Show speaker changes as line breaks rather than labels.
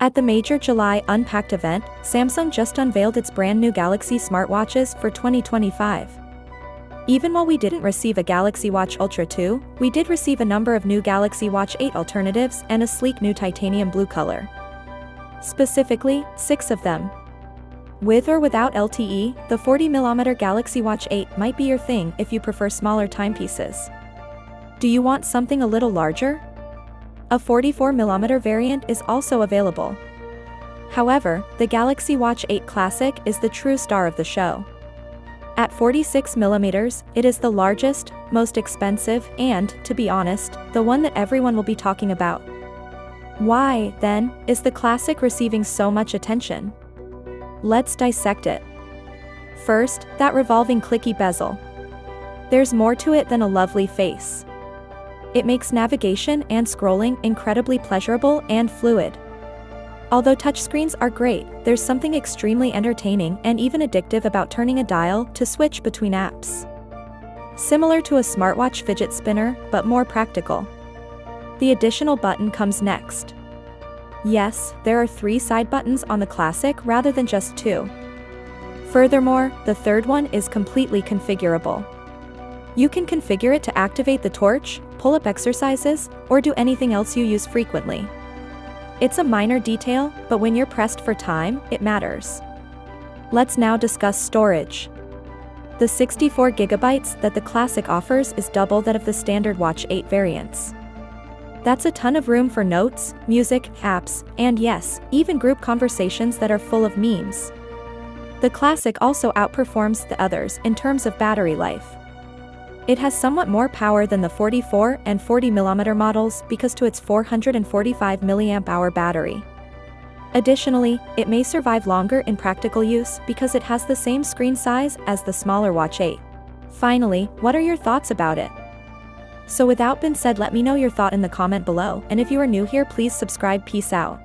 At the major July Unpacked event, Samsung just unveiled its brand new Galaxy smartwatches for 2025. Even while we didn't receive a Galaxy Watch Ultra 2, we did receive a number of new Galaxy Watch 8 alternatives and a sleek new titanium blue color. Specifically, 6 of them. With or without LTE, the 40mm Galaxy Watch 8 might be your thing if you prefer smaller timepieces. Do you want something a little larger? A 44mm variant is also available. However, the Galaxy Watch 8 Classic is the true star of the show. At 46mm, it is the largest, most expensive, and, to be honest, the one that everyone will be talking about. Why, then, is the Classic receiving so much attention? Let's dissect it. First, that revolving clicky bezel. There's more to it than a lovely face. It makes navigation and scrolling incredibly pleasurable and fluid. Although touchscreens are great, there's something extremely entertaining and even addictive about turning a dial to switch between apps. Similar to a smartwatch fidget spinner, but more practical. The additional button comes next. Yes, there are 3 side buttons on the Classic rather than just 2. Furthermore, the third one is completely configurable. You can configure it to activate the torch, pull up exercises, or do anything else you use frequently. It's a minor detail, but when you're pressed for time, it matters. Let's now discuss storage. The 64GB that the Classic offers is double that of the standard Watch 8 variants. That's a ton of room for notes, music, apps, and yes, even group conversations that are full of memes. The Classic also outperforms the others in terms of battery life. It has somewhat more power than the 44 and 40mm models because to its 445 mAh battery. Additionally, it may survive longer in practical use because it has the same screen size as the smaller Watch 8. Finally, what are your thoughts about it? So without being said, let me know your thought in the comment below, and if you are new here, please subscribe. Peace out.